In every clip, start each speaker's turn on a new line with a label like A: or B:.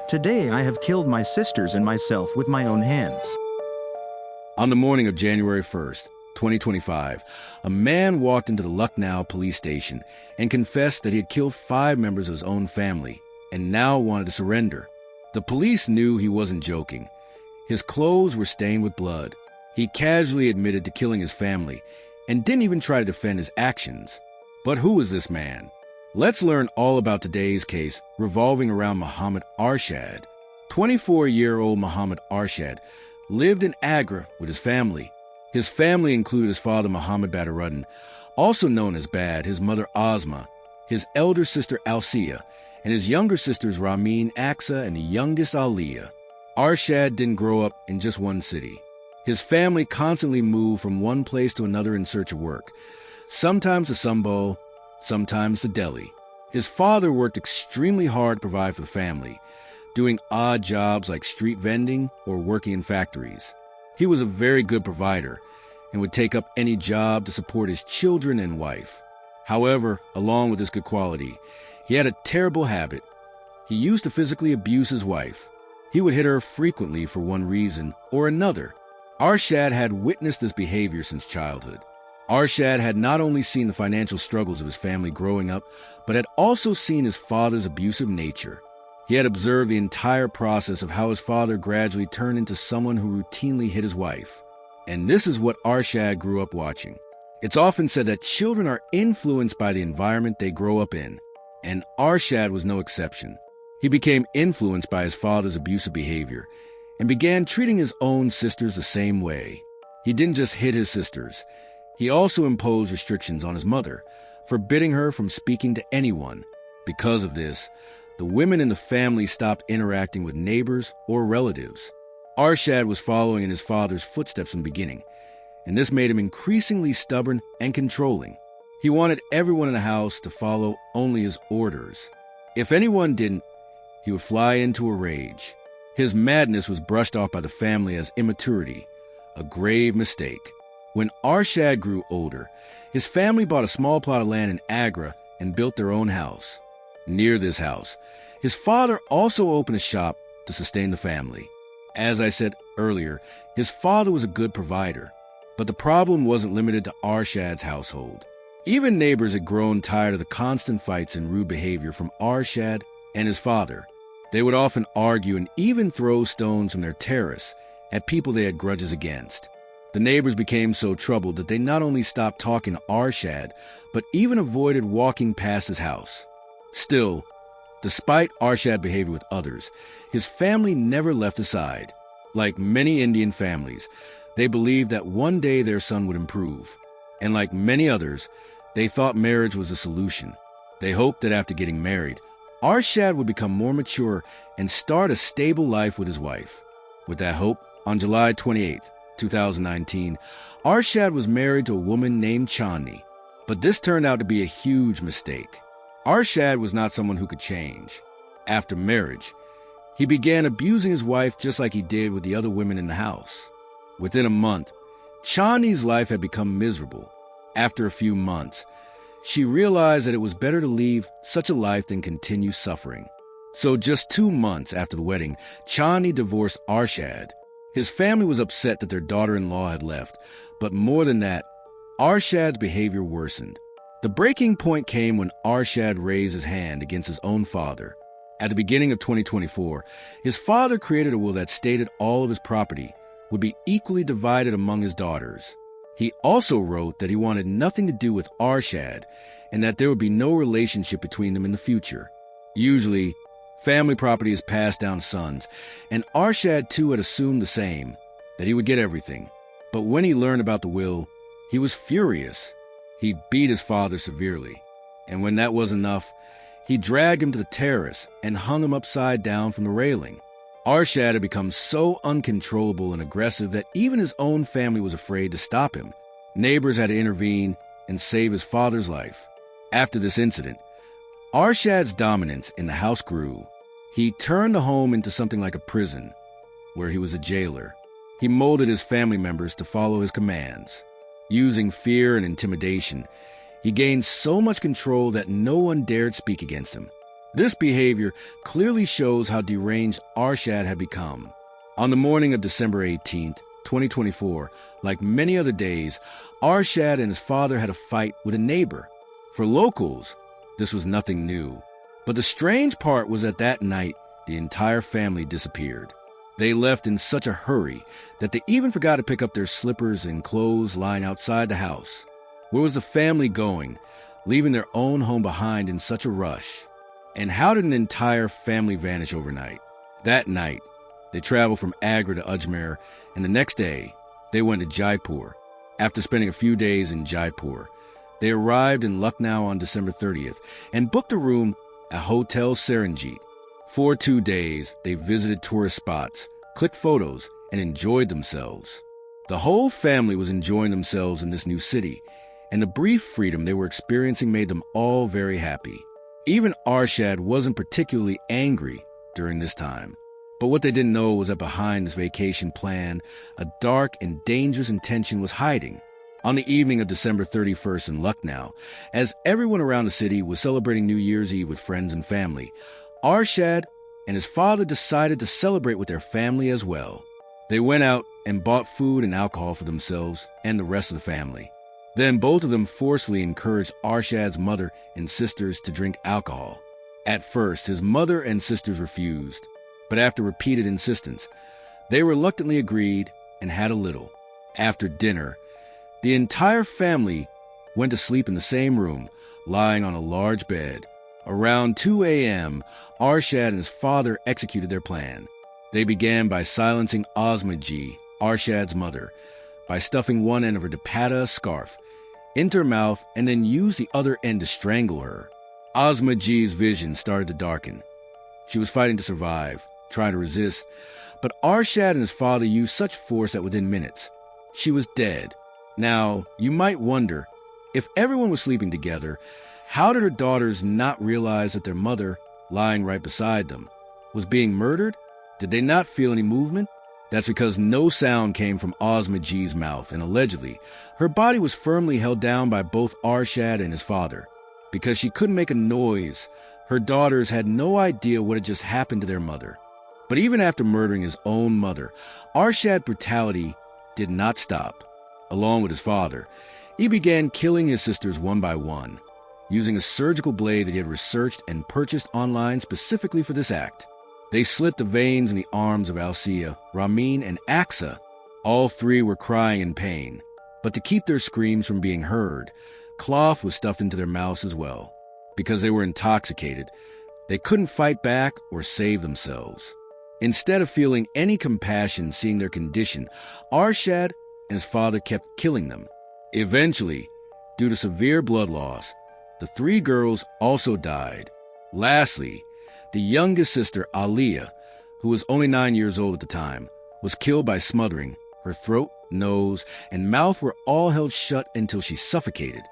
A: Today I have killed my sisters and myself with my own hands.
B: On the morning of January 1st, 2025, a man walked into the Lucknow police station and confessed that he had killed 5 members of his own family and now wanted to surrender. The police knew he wasn't joking. His clothes were stained with blood. He casually admitted to killing his family and didn't even try to defend his actions. But who is this man? Let's learn all about today's case revolving around Mohammad Arshad. 24-year-old Mohammad Arshad lived in Agra with his family. His family included his father Mohammad Arshad, also known as Bad, his mother Asma, his elder sister Alsia, and his younger sisters Ramin, Aksa, and the youngest Aliyah. Arshad didn't grow up in just one city. His family constantly moved from one place to another in search of work, sometimes to Sambol, sometimes to Delhi. His father worked extremely hard to provide for the family, doing odd jobs like street vending or working in factories. He was a very good provider and would take up any job to support his children and wife. However, along with this good quality, he had a terrible habit. He used to physically abuse his wife. He would hit her frequently for one reason or another. Arshad had witnessed this behavior since childhood. Arshad had not only seen the financial struggles of his family growing up, but had also seen his father's abusive nature. He had observed the entire process of how his father gradually turned into someone who routinely hit his wife. And this is what Arshad grew up watching. It's often said that children are influenced by the environment they grow up in, and Arshad was no exception. He became influenced by his father's abusive behavior and began treating his own sisters the same way. He didn't just hit his sisters. He also imposed restrictions on his mother, forbidding her from speaking to anyone. Because of this, the women in the family stopped interacting with neighbors or relatives. Arshad was following in his father's footsteps in the beginning, and this made him increasingly stubborn and controlling. He wanted everyone in the house to follow only his orders. If anyone didn't, he would fly into a rage. His madness was brushed off by the family as immaturity, a grave mistake. When Arshad grew older, his family bought a small plot of land in Agra and built their own house. Near this house, his father also opened a shop to sustain the family. As I said earlier, his father was a good provider, but the problem wasn't limited to Arshad's household. Even neighbors had grown tired of the constant fights and rude behavior from Arshad and his father. They would often argue and even throw stones from their terrace at people they had grudges against. The neighbors became so troubled that they not only stopped talking to Arshad, but even avoided walking past his house. Still, despite Arshad's behavior with others, his family never left his side. Like many Indian families, they believed that one day their son would improve. And like many others, they thought marriage was the solution. They hoped that after getting married, Arshad would become more mature and start a stable life with his wife. With that hope, on July 28, 2019, Arshad was married to a woman named Chandni. But this turned out to be a huge mistake. Arshad was not someone who could change. After marriage, he began abusing his wife just like he did with the other women in the house. Within a month, Chandni's life had become miserable. After a few months, she realized that it was better to leave such a life than continue suffering. So just 2 months after the wedding, Chandni divorced Arshad. His family was upset that their daughter-in-law had left, but more than that, Arshad's behavior worsened. The breaking point came when Arshad raised his hand against his own father. At the beginning of 2024, his father created a will that stated all of his property would be equally divided among his daughters. He also wrote that he wanted nothing to do with Arshad and that there would be no relationship between them in the future. Usually, family property is passed down to sons, and Arshad too had assumed the same, that he would get everything. But when he learned about the will, he was furious. He beat his father severely, and when that was enough, he dragged him to the terrace and hung him upside down from the railing. Arshad had become so uncontrollable and aggressive that even his own family was afraid to stop him. Neighbors had to intervene and save his father's life. After this incident, Arshad's dominance in the house grew. He turned the home into something like a prison, where he was a jailer. He molded his family members to follow his commands. Using fear and intimidation, he gained so much control that no one dared speak against him. This behavior clearly shows how deranged Arshad had become. On the morning of December 18th, 2024, like many other days, Arshad and his father had a fight with a neighbor. For locals, this was nothing new. But the strange part was that night, the entire family disappeared. They left in such a hurry that they even forgot to pick up their slippers and clothes lying outside the house. Where was the family going, leaving their own home behind in such a rush? And how did an entire family vanish overnight? That night, they traveled from Agra to Ajmer, and the next day, they went to Jaipur. After spending a few days in Jaipur, they arrived in Lucknow on December 30th and booked a room at Hotel Serenjit. For 2 days, they visited tourist spots, clicked photos, and enjoyed themselves. The whole family was enjoying themselves in this new city, and the brief freedom they were experiencing made them all very happy. Even Arshad wasn't particularly angry during this time. But what they didn't know was that behind this vacation plan, a dark and dangerous intention was hiding. On the evening of December 31st in Lucknow, as everyone around the city was celebrating New Year's Eve with friends and family, Arshad and his father decided to celebrate with their family as well. They went out and bought food and alcohol for themselves and the rest of the family. Then both of them forcefully encouraged Arshad's mother and sisters to drink alcohol. At first, his mother and sisters refused, but after repeated insistence, they reluctantly agreed and had a little. After dinner, the entire family went to sleep in the same room, lying on a large bed. Around 2 a.m., Arshad and his father executed their plan. They began by silencing Asma Ji, Arshad's mother, by stuffing one end of her dupatta scarf into her mouth and then used the other end to strangle her. Asma Ji's vision started to darken. She was fighting to survive, trying to resist, but Arshad and his father used such force that within minutes, she was dead. Now, you might wonder, if everyone was sleeping together, how did her daughters not realize that their mother, lying right beside them, was being murdered? Did they not feel any movement? That's because no sound came from Asma Ji's mouth, and allegedly, her body was firmly held down by both Arshad and his father. Because she couldn't make a noise, her daughters had no idea what had just happened to their mother. But even after murdering his own mother, Arshad's brutality did not stop. Along with his father, he began killing his sisters one by one, using a surgical blade that he had researched and purchased online specifically for this act. They slit the veins in the arms of Alsia, Ramin, and Aksa. All three were crying in pain, but to keep their screams from being heard, cloth was stuffed into their mouths as well. Because they were intoxicated, they couldn't fight back or save themselves. Instead of feeling any compassion seeing their condition, Arshad and his father kept killing them. Eventually, due to severe blood loss, the three girls also died. Lastly, the youngest sister, Aliyah, who was only 9 years old at the time, was killed by smothering. Her throat, nose, and mouth were all held shut until she suffocated.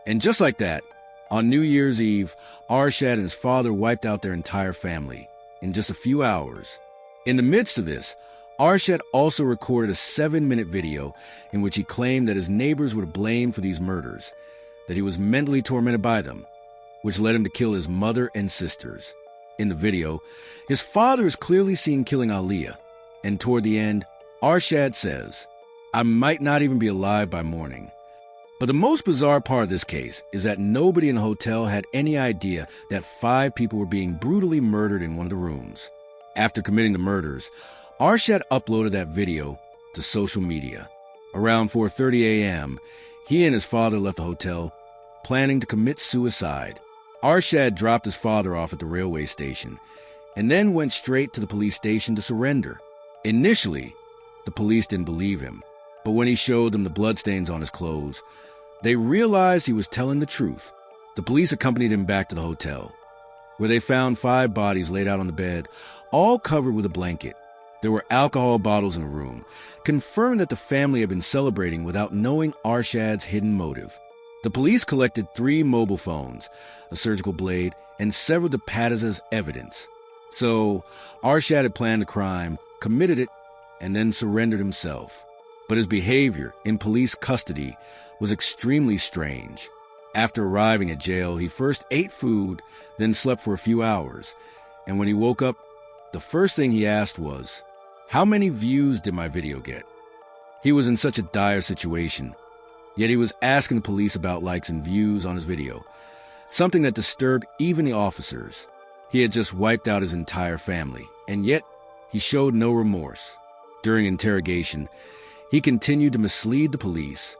B: And just like that, on New Year's Eve, Arshad and his father wiped out their entire family in just a few hours. In the midst of this, Arshad also recorded a 7-minute video in which he claimed that his neighbors were to blame for these murders, that he was mentally tormented by them, which led him to kill his mother and sisters. In the video, his father is clearly seen killing Aliyah, and toward the end, Arshad says, "I might not even be alive by morning." But the most bizarre part of this case is that nobody in the hotel had any idea that 5 people were being brutally murdered in one of the rooms. After committing the murders, Arshad uploaded that video to social media. Around 4:30 a.m., he and his father left the hotel, planning to commit suicide. Arshad dropped his father off at the railway station and then went straight to the police station to surrender. Initially, the police didn't believe him, but when he showed them the bloodstains on his clothes, they realized he was telling the truth. The police accompanied him back to the hotel, where they found 5 bodies laid out on the bed, all covered with a blanket. There were alcohol bottles in the room, confirming that the family had been celebrating without knowing Arshad's hidden motive. The police collected 3 mobile phones, a surgical blade, and several dupattas as evidence. So, Arshad had planned the crime, committed it, and then surrendered himself. But his behavior in police custody was extremely strange. After arriving at jail, he first ate food, then slept for a few hours. And when he woke up, the first thing he asked was, "How many views did my video get?" He was in such a dire situation, yet he was asking the police about likes and views on his video, something that disturbed even the officers. He had just wiped out his entire family, and yet he showed no remorse. During interrogation, he continued to mislead the police,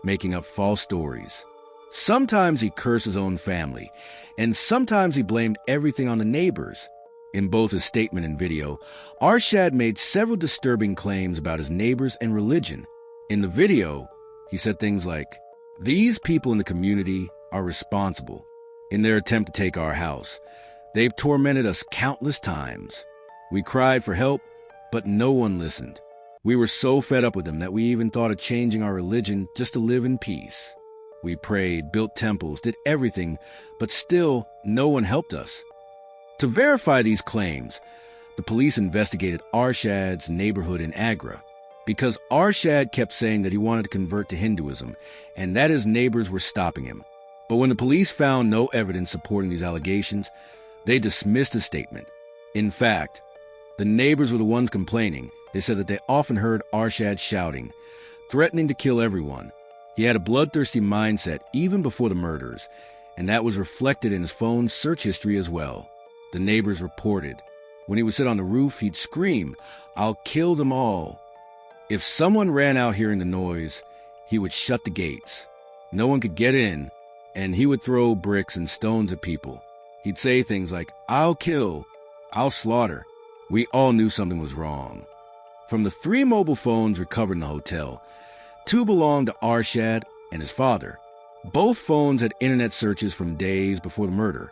B: making up false stories. Sometimes he cursed his own family, and sometimes he blamed everything on the neighbors. In both his statement and video, Arshad made several disturbing claims about his neighbors and religion. In the video, he said things like, "These people in the community are responsible. In their attempt to take our house, they've tormented us countless times. We cried for help, but no one listened. We were so fed up with them that we even thought of changing our religion just to live in peace. We prayed, built temples, did everything, but still no one helped us." To verify these claims, the police investigated Arshad's neighborhood in Agra, because Arshad kept saying that he wanted to convert to Hinduism and that his neighbors were stopping him. But when the police found no evidence supporting these allegations, they dismissed his statement. In fact, the neighbors were the ones complaining. They said that they often heard Arshad shouting, threatening to kill everyone. He had a bloodthirsty mindset even before the murders, and that was reflected in his phone's search history as well. The neighbors reported, when he would sit on the roof, he'd scream, "I'll kill them all." If someone ran out hearing the noise, he would shut the gates. No one could get in, and he would throw bricks and stones at people. He'd say things like, "I'll kill, I'll slaughter." We all knew something was wrong. From the 3 mobile phones recovered in the hotel, 2 belonged to Arshad and his father. Both phones had internet searches from days before the murder,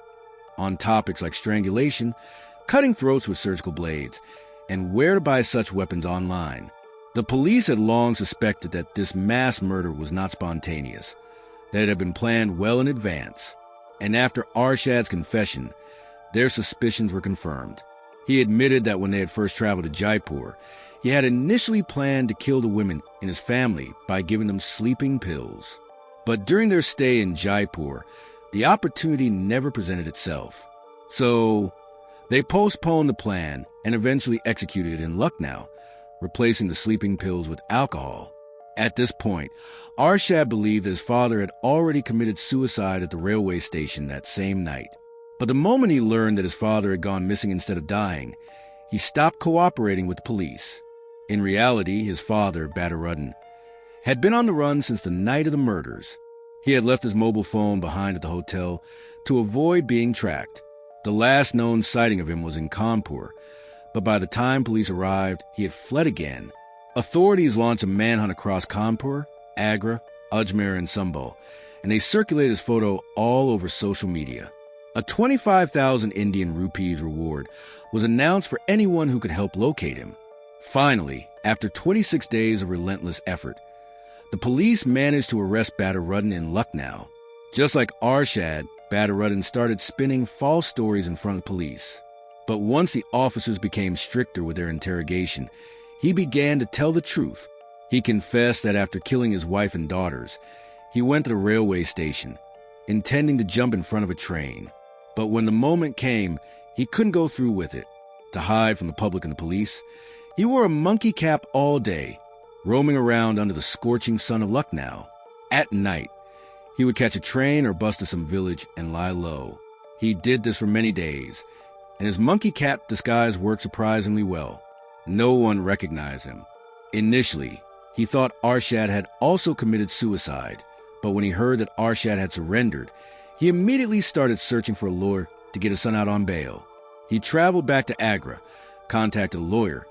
B: on topics like strangulation, cutting throats with surgical blades, and where to buy such weapons online. The police had long suspected that this mass murder was not spontaneous, that it had been planned well in advance. And after Arshad's confession, their suspicions were confirmed. He admitted that when they had first traveled to Jaipur, he had initially planned to kill the women in his family by giving them sleeping pills. But during their stay in Jaipur, the opportunity never presented itself. So they postponed the plan and eventually executed it in Lucknow, replacing the sleeping pills with alcohol. At this point, Arshad believed that his father had already committed suicide at the railway station that same night. But the moment he learned that his father had gone missing instead of dying, he stopped cooperating with the police. In reality, his father, Badaruddin, had been on the run since the night of the murders. He had left his mobile phone behind at the hotel to avoid being tracked. The last known sighting of him was in Kanpur, but by the time police arrived, he had fled again. Authorities launched a manhunt across Kanpur, Agra, Ajmer, and Sambhal, and they circulated his photo all over social media. A 25,000 Indian rupees reward was announced for anyone who could help locate him. Finally, after 26 days of relentless effort, the police managed to arrest Badaruddin in Lucknow. Just like Arshad, Badaruddin started spinning false stories in front of police. But once the officers became stricter with their interrogation, he began to tell the truth. He confessed that after killing his wife and daughters, he went to the railway station, intending to jump in front of a train. But when the moment came, he couldn't go through with it. To hide from the public and the police, he wore a monkey cap all day, roaming around under the scorching sun of Lucknow. At night, he would catch a train or bus to some village and lie low. He did this for many days, and his monkey cap disguise worked surprisingly well. No one recognized him. Initially, he thought Arshad had also committed suicide, but when he heard that Arshad had surrendered, he immediately started searching for a lawyer to get his son out on bail. He traveled back to Agra, contacted a lawyer,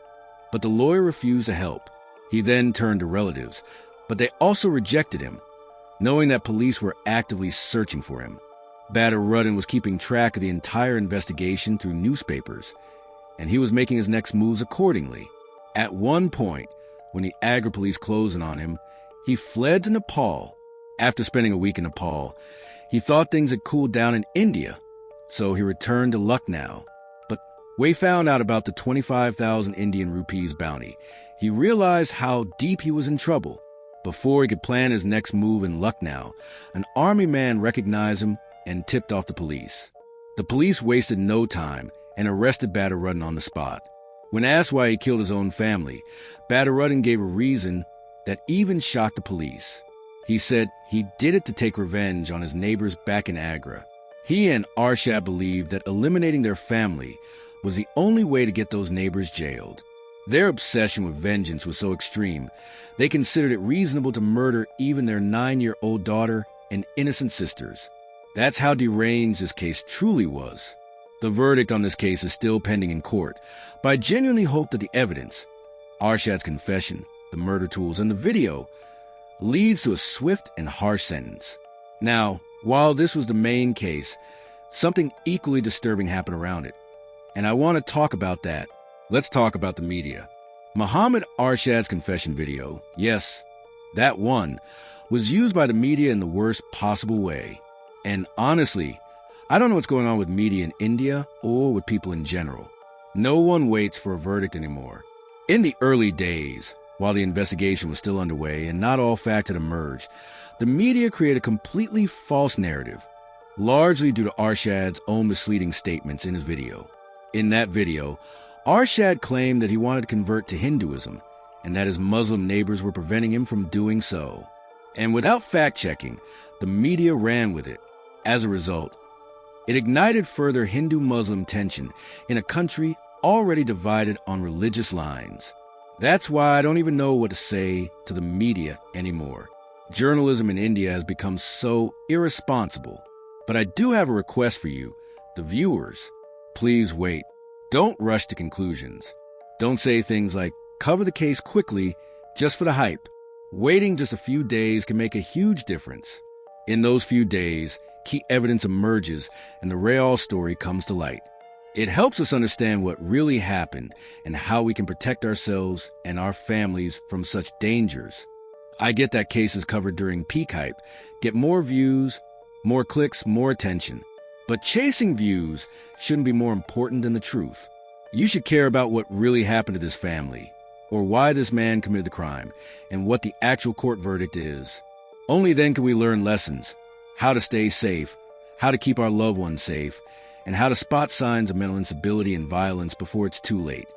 B: but the lawyer refused to help. He then turned to relatives, but they also rejected him, knowing that police were actively searching for him. Badaruddin was keeping track of the entire investigation through newspapers, and he was making his next moves accordingly. At one point, when the Agra police closed in on him, he fled to Nepal. After spending a week in Nepal, he thought things had cooled down in India, so he returned to Lucknow. But when he found out about the 25,000 Indian rupees bounty, he realized how deep he was in trouble. Before he could plan his next move in Lucknow, an army man recognized him and tipped off the police. The police wasted no time and arrested Badaruddin on the spot. When asked why he killed his own family, Badaruddin gave a reason that even shocked the police. He said he did it to take revenge on his neighbors back in Agra. He and Arshad believed that eliminating their family was the only way to get those neighbors jailed. Their obsession with vengeance was so extreme, they considered it reasonable to murder even their 9-year-old daughter and innocent sisters. That's how deranged this case truly was. The verdict on this case is still pending in court, but I genuinely hope that the evidence, Arshad's confession, the murder tools, and the video leads to a swift and harsh sentence. Now, while this was the main case, something equally disturbing happened around it, and I want to talk about that. Let's talk about the media. Mohammad Arshad's confession video, yes, that one, was used by the media in the worst possible way. And honestly, I don't know what's going on with media in India or with people in general. No one waits for a verdict anymore. In the early days, while the investigation was still underway and not all facts had emerged, the media created a completely false narrative, largely due to Arshad's own misleading statements in his video. In that video, Arshad claimed that he wanted to convert to Hinduism and that his Muslim neighbors were preventing him from doing so. And without fact-checking, the media ran with it. As a result, it ignited further Hindu-Muslim tension in a country already divided on religious lines. That's why I don't even know what to say to the media anymore. Journalism in India has become so irresponsible. But I do have a request for you, the viewers. Please wait. Don't rush to conclusions. Don't say things like, cover the case quickly just for the hype. Waiting just a few days can make a huge difference. In those few days, key evidence emerges and the real story comes to light. It helps us understand what really happened and how we can protect ourselves and our families from such dangers. I get that cases covered during peak hype get more views, more clicks, more attention. But chasing views shouldn't be more important than the truth. You should care about what really happened to this family, or why this man committed the crime, and what the actual court verdict is. Only then can we learn lessons, how to stay safe, how to keep our loved ones safe, and how to spot signs of mental instability and violence before it's too late.